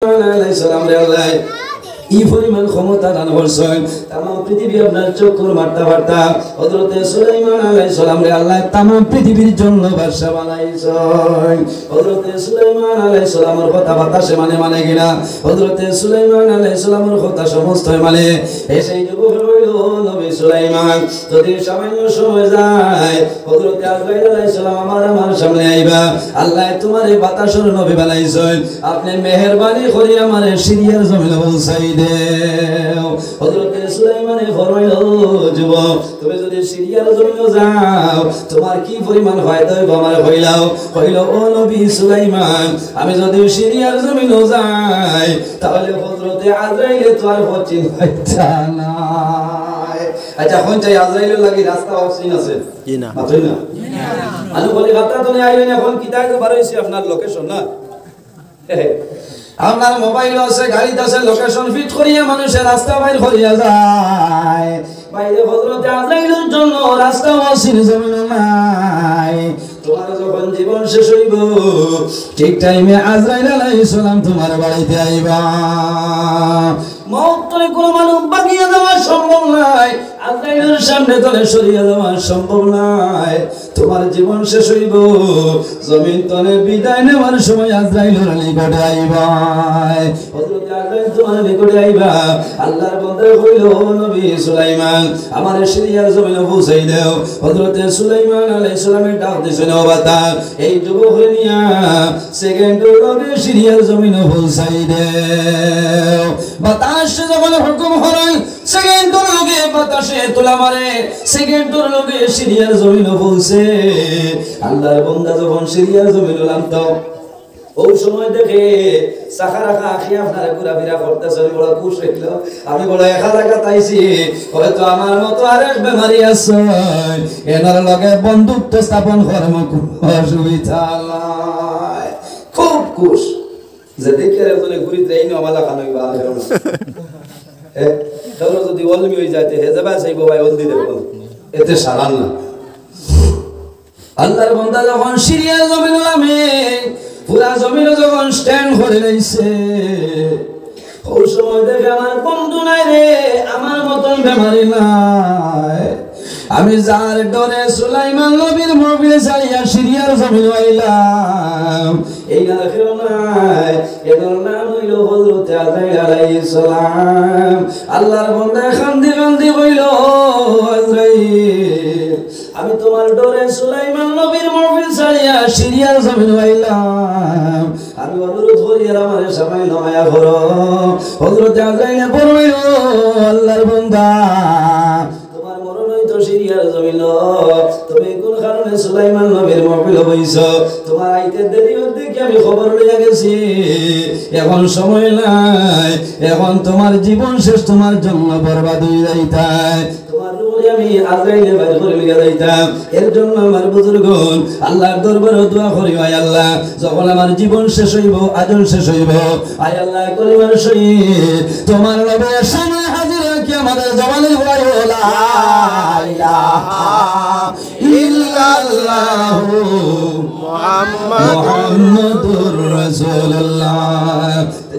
আলাইহিস সালাম রে আল্লাহ এই পরিমাণ ক্ষমতা দান করছেন तमाम পৃথিবী আপনার চক্কর মারতে পারতা হযরত সুলাইমান আলাইহিস সালাম রে আল্লাহ तमाम পৃথিবীর জন্য বাদশা বানাইছেন হযরত সুলাইমান আলাইহিস সালামের কথা বাতাসে মানে কিনা হযরত সুলাইমান আলাইহিস সালামের কথা সমস্ত মানে সেই যুবক হইল নবী সুলাইমান যদি সামান্য সময় যায় হযরত আজরাইল আলাইহিস সালাম আমার সামনে আইবা আল্লাহ তোমারে বাতাসের নবী বানাইছেন আপনি মেহেরবানি করে আমারে সিরিয়ার জমিনে পৌঁছাই দেও হযরত সুলাইমানে ফরমাইল যুবক তুমি যদি সিরিয়ার জমিনে যাও তোমার কি পরিমাণ ফায়দা হবে আমারে কইল ও নবী সুলাইমান আমি যদি সিরিয়ার জমিনে যাই তাহলে হযরত আজরাইল তো আর পচিন হইতা না আচ্ছা কোন চাই আজরাইলের লাগি রাস্তা অপশন আছে কি না মাত্রই না আমি বলি কথা তো নাই আইলেন এখন কিতাবে বারইছে আপনার লোকেশন না আপনার মোবাইল আছে গাড়িতে আছে লোকেশন ফিট করিয়া মানুষের রাস্তা বাইর করিয়া যায় বাইরে হযরত আজরাইলের জন্য রাস্তা অপশন জমিন নাই তোমার যখন জীবন শেষ হইব ঠিক টাইমে আজরাইল আলাইহিস সালাম তোমার বাড়িতে আইবা মওত তো কোনো মানুষ বাগিয়ে দেওয়া সম্ভব নাই আজরাইলের সামনে তলে সরিয়ে দেওয়া সম্ভব নাই তোমার জীবন শেষ হইব জমিন তলে বিদায় নেওয়ার সময় আজরাইলের নিকটে আইবা হযরত আজরাইল তোমার নিকটে আইবা আল্লাহর বান্দা কইল নবী সুলাইমান আমারে সিরিয়ার জমিনে পৌঁছাই দাও হযরত সুলাইমান আলাইহিস সালামের ডাক দিছেন ও বাতা এই যুবক নিয়া সেকেন্ডের লগে সিরিয়ার জমিনে পৌঁছাই দাও বাতাস যখন হুকুম হয় সেকেন্ডের লগে বাতাসে তোলা মারে সেকেন্ডের লগে সিরিয়ার জমিনে পৌঁছে আল্লাহর বান্দা যখন সিরিয়ার জমিনে নামতো ওই সময় দেখে সাখা রাখা আখি আপনারা ঘোরাফেরা করতেছে বড় খুশ হইল আমি বড় একা জায়গা তাইছি হয়তো আমার মতো আরেক বেমারি আছে এনার লগে বন্ধুত্ব স্থাপন করার অসুবিধা নাই খুব খুশ যে দেখে রে ঘুরিতে এই নমালা খানই বা হ্যাঁ ধরো যদি অলমি হয়ে যাইতে হে যাবা সেই বাবাই অলদি দেখো এতে সারান না আল্লাহর বান্দা যখন সিরিয়াল জমিন নামে পুরা জমিনে যখন স্ট্যান্ড করে রইছে ওই সময় দেখে আমার বন্ধু নাই রে আমার মতন বেমারি নাই আমি যার ডরে সুলাইমান নবীর মোবিল ছাড়িয়া সিরিয়ার জমিনে আইলাম এই না কেউ নাই এর নাম হইল হযরত আজরাইল আলাইহিস সালাম আল্লাহর বান্দা কান্দি কইল আজরাইল আমি তোমার ডরে সুলাইমান নবীর মোবিল ছাড়িয়া সিরিয়ার জমিনে আইলাম আমি অনুরোধ করি আমারে সবাই নয়া করো হযরত আজরাইল বলল আল্লাহর বান্দা তোমার মরণ হইতো সিরিয়ার জমিন তুমি কোন কারণে সুলাইমান নবীর মোবিল হইছো তোমার আইতে দেরি হতে কি আমি খবর লইয়া গেছি এখন সময় নাই এখন তোমার জীবন শেষ তোমার জন্য বরবাদ হয়ে যাইতায় আমি আজরাইলে বাইর করে লিয়া যাইতাম এর জন্য আমার বুজুর্গণ আল্লাহর দরবারে দোয়া করি আয় আল্লাহ যখন আমার জীবন শেষ হইব আজল শেষ হইব আয় আল্লাহ কলিমার শহীদ তোমার নবীর সামনে হাজির রাখি আমাদের জবানে বলো লা ইলাহা ইল্লাল্লাহু মুহাম্মাদুর রাসূলুল্লাহ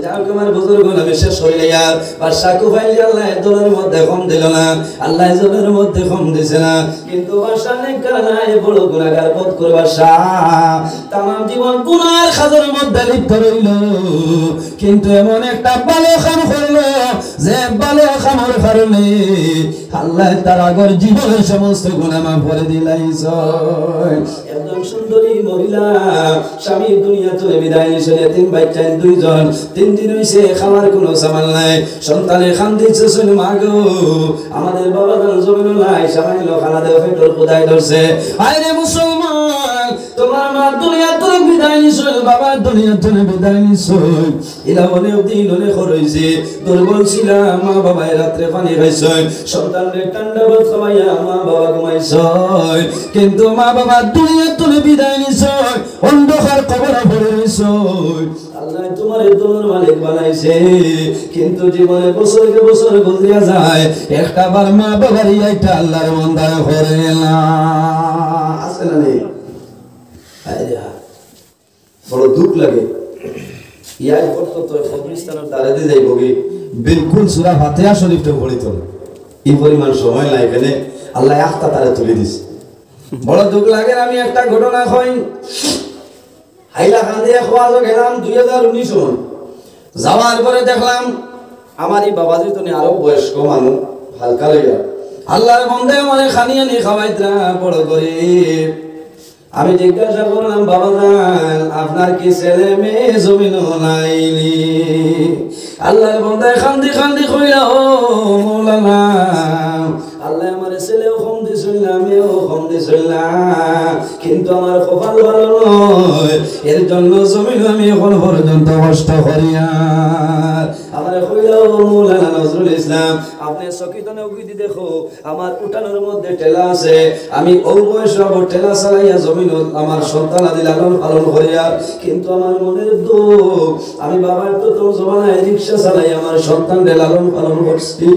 যাও তোমার বুজুর্গণ আমি শেষ হইলে আর বাদশা কুফাইল আল্লাহ দলের মধ্যে কম দিল না আল্লাহ জলের মধ্যে কম দিছে না কিন্তু বাদশা নেককার নাই বড় গুনাহগার পথ করে বাদশা तमाम জীবন গুনার খাজের মধ্যে লিপ্ত রইল কিন্তু এমন একটা ভালো কাম করলো যে ভালো কামের কারণে আল্লাহ তার আগের জীবনের সমস্ত গুনাহ মাফ করে দিলাইছে একদম সুন্দরী মহিলা স্বামী দুনিয়া থেকে বিদায় নিছে তিন বাচ্চা দুইজন তিন দিন হইছে খাওয়ার কোনো সামাল নাই সন্তানে খান দিচ্ছে শুনে মা গো আমাদের বাবা জান জমিন নাই সামাইলো খানা দেওয়া পেটর খোদাই ধরছে আরে মুসলমান তোমার মা দুনিয়া থেকে বিদায় নিছে বাবা দুনিয়া থেকে বিদায় নিছে এরা অনেক দিন অনেক হইছে দুর্বল ছিল মা বাবা রাতে পানি খাইছে সন্তানদের ঠান্ডা ভাত খাওয়াইয়া মা বাবা ঘুমাইছে কিন্তু মা বাবা দুনিয়া থেকে বিদায় নিছে অন্ধকার কবরে পড়ে রইছে আল্লাহ তোমার দোর মালিক বানাইছে কিন্তু জীবনে বছরকে বছর গুজরিয়া যায় একটা বার মা বাবার এইটা আল্লাহর বান্দা করে না আছে না নেই আরে বড় দুঃখ লাগে ইয়াই করতো তো কবরস্থানের দ্বারে দিয়ে যাইব কি বিলকুল সূরা ফাতিহা শরীফটা পড়িত না এই পরিমাণ সময় নাই এখানে আল্লাহ আখতা তারে তুলে দিছে বড় দুঃখ লাগে আমি একটা ঘটনা কই হাইলাকান্দি খোয়াজ গেলাম 2019 সন যাওয়ার পরে দেখলাম আমার এই বাবাজি তো আরো বয়স্ক মানুষ হালকা লইয়া আল্লাহর বন্দে মানে খানিয়া নি খাওয়াইতরা বড় গরিব আমি জিজ্ঞাসা করলাম বাবা জান আপনার কি ছেলে মেয়ে জমিন নাইনি আল্লাহর বন্দে খান্দি খান্দি কইলা ও মাওলানা আল্লাহ আমার ছেলেও কম দিছিল না আমিও কম দিছিল না কিন্তু আমার কপাল ভালো নয় এর জন্য জমিন আমি এখন পর্যন্ত কষ্ট করি আর আমার কইলা ও মাওলানা নজরুল ইসলাম আপনি চকিতনে উগিদি দেখো আমার উঠানোর মধ্যে ঠেলা আছে আমি ওই বয়সে আবার ঠেলা চালাইয়া জমিন আমার সন্তান আদি লালন পালন করিয়া কিন্তু আমার মনের দুঃখ আমি বাবার প্রথম জমানায় রিক্সা চালাই আমার সন্তানকে লালন পালন করছি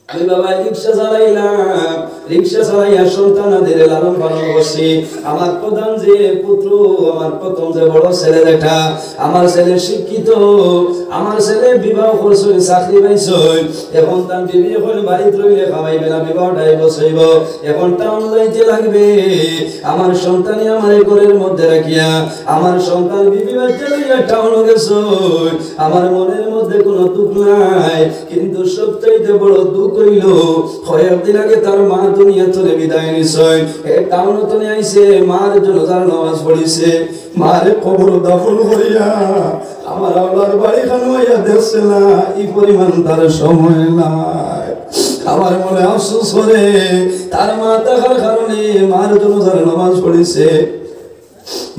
আমি বাবা রিক্সা চালাইলাম রিক্সা চালাইয়া সন্তানাদের লালন পালন করছি আমার প্রধান যে পুত্র আমার প্রথম যে বড় ছেলে দেখা আমার ছেলে শিক্ষিত আমার ছেলে বিবাহ করছে চাকরি পাইছে এখন তার বিবি এখন বাড়িতে রইলে খাওয়াইবে না বিবাহটাই বসাইব এখন টাউন যাইতে লাগবে আমার সন্তানে আমার ঘরের মধ্যে রাখিয়া আমার সন্তান বিবি বাচ্চা লইয়া টাউনে গেছে আমার মনের মধ্যে কোনো দুঃখ নাই কিন্তু সবচাইতে বড় দুঃখ হইল কয়েকদিন আগে তার মা দুনিয়া থেকে বিদায় নিছে টাউন থেকে আইছে মার জনাজার নামাজ পড়িছে মারে কবর দাফন করিয়া আমার আল্লাহর বাড়ি খানোয়া দেখছে না এই পরিমাণ তার সময় নাই আমার মনে আফসোস করে তার মা থাকার কারণে মার জনাজার নামাজ পড়িছে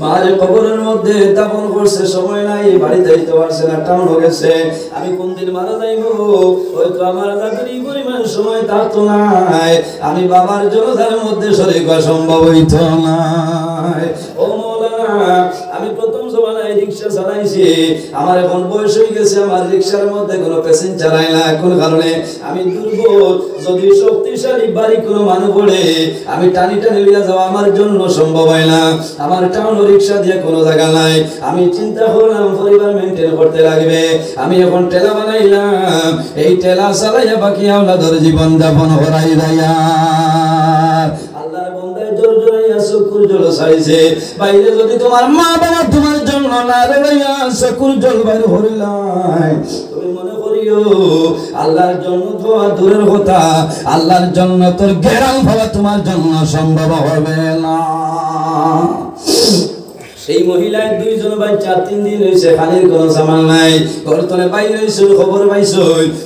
মারে কবরের মধ্যে দাফন করছে সময় নাই বাড়ি যাইতে পারছে না টাউন গেছে আমি কোন দিন মারা যাইব হয়তো আমার দাদুর পরিমাণ সময় থাকতো নাই আমি বাবার জনাজার মধ্যে শরীক হওয়া সম্ভব হইত নাই ও মাওলানা আমি প্রথম জমানায় রিক্সা চালাইছি আমার এখন বয়স হয়ে গেছে আমার রিক্সার মধ্যে কোনো পেসেঞ্জার চালাই না কোন কারণে আমি দুর্বল যদি শক্তিশালী বাড়ি কোনো মানুষ পড়ে আমি টানি টানি লিয়া যাওয়া আমার জন্য সম্ভব হয় না আমার টাউন রিক্সা দিয়ে কোনো জায়গা নাই আমি চিন্তা করলাম পরিবার মেইনটেইন করতে লাগবে আমি এখন টেলা বানাইলাম এই টেলা চালাইয়া বাকি আওলাদের জীবন যাপন করাই রাইয়া আল্লাহর বন্দায় জোর জোরাইয়া চকুর জল ছাড়িছে বাইরে যদি তোমার মা বাবা তোমার জন্য না রইয়া চকুর জল বাইরে হরিলাই তুমি মনে করিও আল্লাহর জন্য তো দূরের কথা আল্লাহর জন্য তোর গেরাম হওয়া তোমার জন্য সম্ভব হবে না সেই মহিলার দুইজন বাচ্চা 3 দিন হইছে খালির কোনো সামান নাই ঘরতনে বাইরে হইছে খবর পাইছো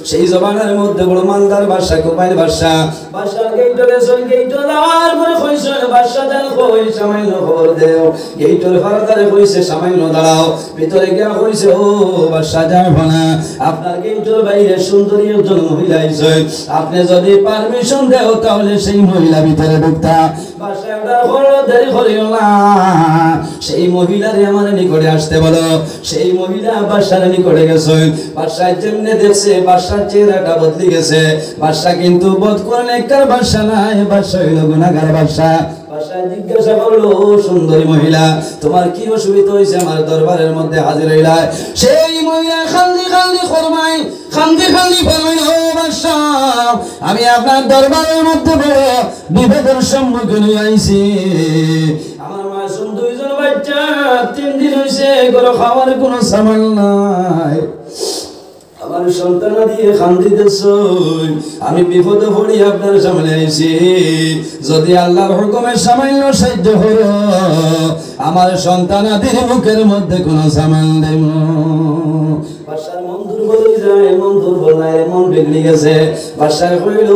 সেই জবানের মধ্যে বড় মালদার বাদশা কোপাইল বাদশা বাদশার গেইটরে সই গেইট দেওয়ার পরে কইছে বাদশা জান কই সামান্য খবর দেও গেইটর ফারাদারে কইছে সামান্য দাঁড়াও ভিতরে গিয়া কইছে ও বাদশা যাও না আপনার গেইটর বাইরে সুন্দরী একজন মহিলা আইছে আপনি যদি পারমিশন দেও তাহলে সেই মহিলা ভিতরে ঢুকতা বাদশা এটা বড় দেরি করিও না সেই মহিলারে আমার নিকটে আসতে বলো সেই মহিলা বাদশার নিকটে গেছে বাদশা যেমনে দেখছে বাদশার চেহারাটা বদলে গেছে বাদশা কিন্তু বদ করে নেককার বাদশা নাই বাদশা হইল গুনাহগার বাদশা বাদশা জিজ্ঞাসা করলো সুন্দরী মহিলা তোমার কি অসুবিধা হইছে আমার দরবারের মধ্যে হাজির হইলা সেই মহিলা খান্দি খান্দি ফরমায় খান্দি খান্দি ফরমায় ও বাদশা আমি আপনার দরবারের মধ্যে বড় বিপদের সম্মুখীন হইছি আমার মাসুম দুইজন বাচ্চা 3 দিন হইছে ঘরে খাওয়ার কোনো সামান নাই আমার সন্তান দিয়ে খান্দিতেছো আমি বিপদে পড়ি আপনার সামনে আইছি যদি আল্লাহর হুকুমে সামান্য সাহায্য করো আমার সন্তানাদের মুখের মধ্যে কোনো সামান দেব বাদশার মন দুর্বল হয়ে যায় মন দুর্বল নাই মন বিগড়ে গেছে বাদশা কইল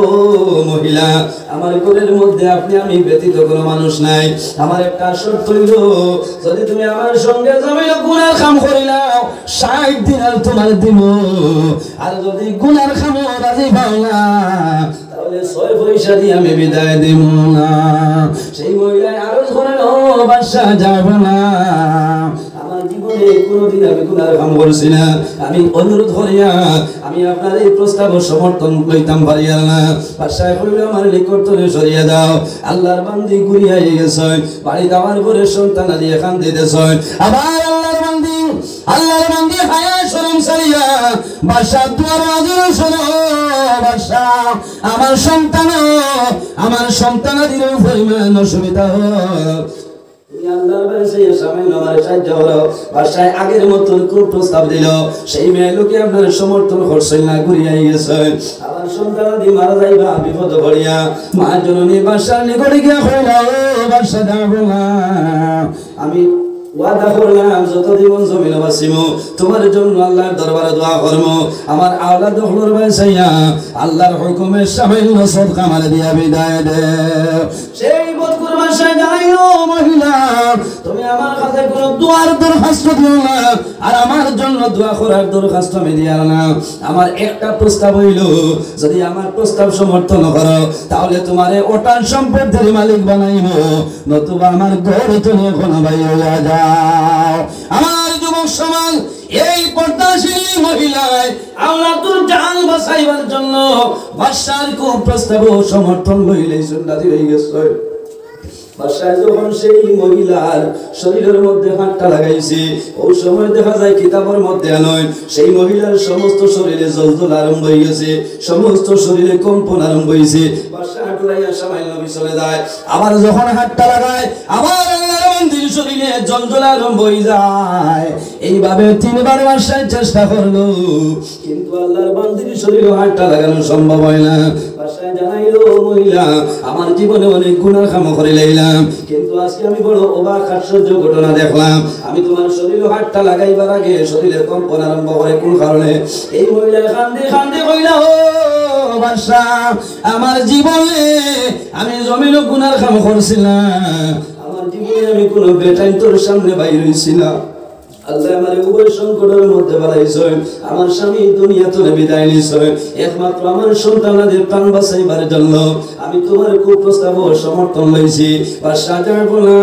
মহিলা আমার ঘরের মধ্যে আপনি আমি ব্যতীত কোনো মানুষ নাই আমার একটা শর্ত হইল যদি তুমি আমার সঙ্গে জমিন গুনার কাম করিলাও 60 দিন আর তোমার দিব আর যদি গুনার কাম রাজি পাও না তাহলে 6 পয়সা দিয়ে আমি বিদায় দেব না সেই মহিলা আরজ করেন ও বাদশা যাব না আমার জীবনে কোনোদিন আমি গুনার কাম করছি না আমি অনুরোধ করিয়া আমি আপনার এই প্রস্তাব সমর্থন কইতাম পারিয়া না বাদশা কইল আমার নিকট থেকে সরিয়ে দাও আল্লাহর বান্দি ঘুরিয়া গেছে বাড়ি যাওয়ার পরে সন্তান দিয়ে কান্দিতেছে আবার আল্লাহর বান্দি আল্লাহর বান্দা হায়া শরম সারিয়া বাদশার দুয়ার আওয়াজ শোনো বাদশা আমার সন্তানাদের পরিমাণ অসুবিধা আল্লাহর বাড়ি সামনে আমার সাহায্য হলো বাদশাহ আগের মতন কোন প্রস্তাব দিল সেই মেয়ে লোকে আপনার সমর্থন করছেন না ঘুরিয়াই গেছেন আমার সন্তানাদি মারা যাইবা বিপদ পড়িয়া মা জননী বাদশার নিকটে গিয়া কইল বাদশা যাবো না আমি ওয়াদা করলাম যত জীবন জমিন বাঁচিমু তোমার জন্য আল্লাহর দরবারে দোয়া করবো আমার আওলাদ হলোর বাইসাইয়া আল্লাহর হুকুমের সামান্য সদকা আমারে দিয়া বিদায় দে সেই বদকুর বাদশা জানাইলো মহিলা তুমি আমার কাছে কোনো দোয়ার দরখাস্ত দিও না আর আমার জন্য দোয়া করার দরখাস্ত আমি দিয়ার না আমার একটা প্রস্তাব হইল যদি আমার প্রস্তাব সমর্থন করো তাহলে তোমারে ওটার সম্পদের মালিক বানাইব নতুবা আমার ঘর তুমি কোনো ভাই হইয়া যাও আমার যুবক সমাজ এই পর্দাশীল মহিলায় আওলাদুল জান বাঁচাইবার জন্য বাদশার খুব প্রস্তাব সমর্থন হইলে সুন্নাতি হয়ে গেছে বাদশা যখন সেই মহিলার শরীরের মধ্যে হাতটা লাগাইছে ওই সময় দেখা যায় কিতাবের মধ্যে নয় সেই মহিলার সমস্ত শরীরে জ্বলজ্বল আরম্ভ হয়ে গেছে সমস্ত শরীরে কম্পন আরম্ভ হয়েছে বাদশা হাঁটুরাইয়া সামান্য চলে যায় আবার যখন হাতটা লাগায় আবার আল্লাহর বান্দির শরীরে জ্বলজ্বল আরম্ভ হয়ে যায় এইভাবে তিনবার বাদশা চেষ্টা করলো কিন্তু আল্লাহর বান্দির শরীরে হাতটা লাগানো সম্ভব হয় না বাদশা জানাইলো মহিলা আমার জীবনে অনেক গুনাহ কাম করে লাইলাম কিন্তু আজকে আমি বড় অবাক আশ্চর্য ঘটনা দেখলাম আমি তোমার শরীরে হাতটা লাগাইবার আগে শরীরের কম্পন আরম্ভ করে কোন কারণে এই মহিলা কান্দে কইলা ও বাদশা আমার জীবনে আমি জমিনে গুনাহ কাম করছিলাম আমার জীবনে আমি কোনো বেটাইন তোর সামনে বাইর হইছিলাম আল্লাহ আমারে উভয় সংকটের মধ্যে বাড়াইছেন আমার স্বামী দুনিয়া থেকে বিদায় নিছেন একমাত্র আমার সন্তানদের প্রাণ বাঁচাইবার জন্য আমি তোমার কুপ্রস্তাব সমর্থন লইছি বাদশা যাবো না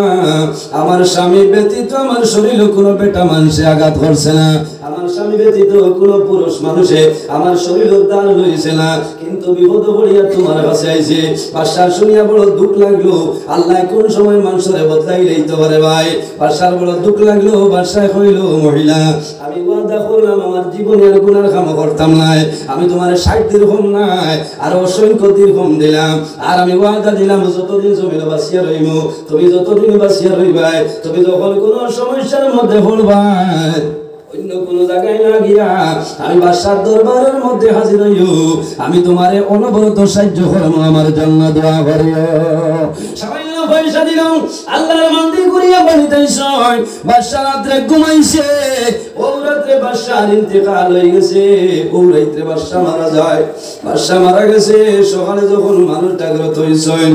আমার স্বামী ব্যতীত আমার শরীরে কোনো বেটা মানুষে আঘাত করছে না আমার স্বামী ব্যতীত কোনো পুরুষ মানুষে আমার শরীরে দান লইছে না কিন্তু বিপদ পড়িয়া তোমার কাছে আইছে বাদশা শুনিয়া বড় দুঃখ লাগলো আল্লাহ কোন সময় মানুষরে বদলাই লইতে পারে ভাই বাদশার বড় দুঃখ লাগলো বাদশা কইল মহিলা আমি ওয়াদা করলাম আমার জীবনে আর গুনাহ কাম করতাম না আমি তোমার 60 দিরহাম নাই আর অসংখ্য দিরহাম দিলাম আর আমি ওয়াদা দিলাম যতদিন জমিন বাঁচিয়া রইব তুমি যতদিন বাঁচিয়া রইবা তুমি যখন কোনো সমস্যার মধ্যে পড়বা অন্য কোন জায়গায় না গিয়া আমি বাদশার দরবারের মধ্যে হাজির হইও আমি তোমারে অনবরত সাহায্য করব আমার জন্য দোয়া করিও সামান্য পয়সা দিলাম আল্লাহর মন্দির করিয়া বানিতেছে বাদশা রাতে ঘুমাইছে ও রাতে বাদশার ইন্তেকাল হয়ে গেছে ও রাতে বাদশা মারা যায় বাদশা মারা গেছে সকালে যখন মানুষ জাগ্রত হইছেন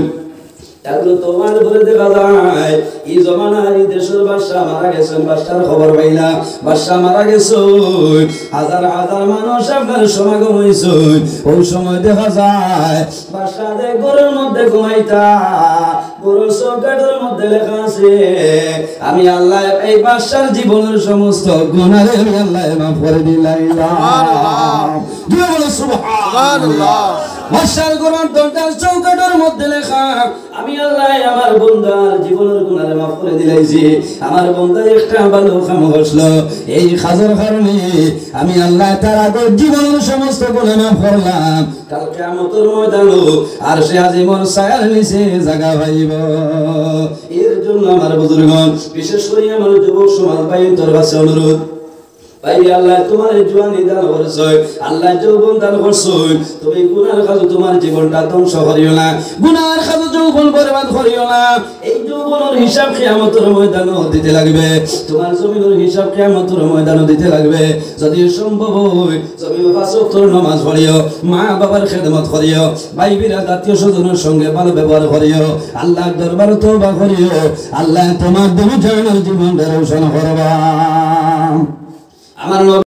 এগুলো তোমার উপরে দেখা যায় এই জমানার এই দেশের বাদশা মারা গেছেন বাদশার খবর পাইলা বাদশা মারা গেছে হাজার হাজার মানুষ আপনার সমাগম হয়েছে ওই সময় দেখা যায় বাদশাদের ঘরের মধ্যে ঘুমাইতা গরুর চৌকাঠের মধ্যে লেখা আছে আমি আল্লাহ এই বাদশার জীবনের সমস্ত গুনাহ আমি আল্লাহ মাফ করে দিলাম সুবহানাল্লাহ বাদশার ঘরের দরজার চৌকাঠের মধ্যে লেখা আমি আল্লাহ আমার বান্দার জীবনের গুনাহ মাফ করে দিলাইছি আমার বান্দা একটা ভালো কাম করলো এই খাজর কারণে আমি আল্লাহ তার আগের জীবনের সমস্ত গুনাহ মাফ করলাম কাল কিয়ামতের ময়দানে আর সে আজীবন ছায়ার নিচে জায়গা পাইব এর জন্য আমার বুজুর্গগণ বিশেষ করে আমার যুবক সমাজ ভাই তোর কাছে অনুরোধ ভাই আল্লাহ তোমার জওয়ানি দান করছে আল্লাহ যৌবন দান করছে তুমি গুনার কাজ তোমার জীবনটা ধ্বংস করিও না গুনার কাজ যৌবন বরবাদ করিও না এই যৌবনের হিসাব কিয়ামতের ময়দানে দিতে লাগবে তোমার জমিনের হিসাব কিয়ামতের ময়দানে দিতে লাগবে যদি সম্ভব হয় জমিন পাঁচ ওয়াক্ত নামাজ পড়িও মা বাবার খেদমত করিও ভাই বিরা আত্মীয় স্বজনের সঙ্গে ভালো ব্যবহার করিও আল্লাহর দরবারে তওবা করিও আল্লাহ তোমার দুনিয়ার জীবনটা রোশন করবা আমার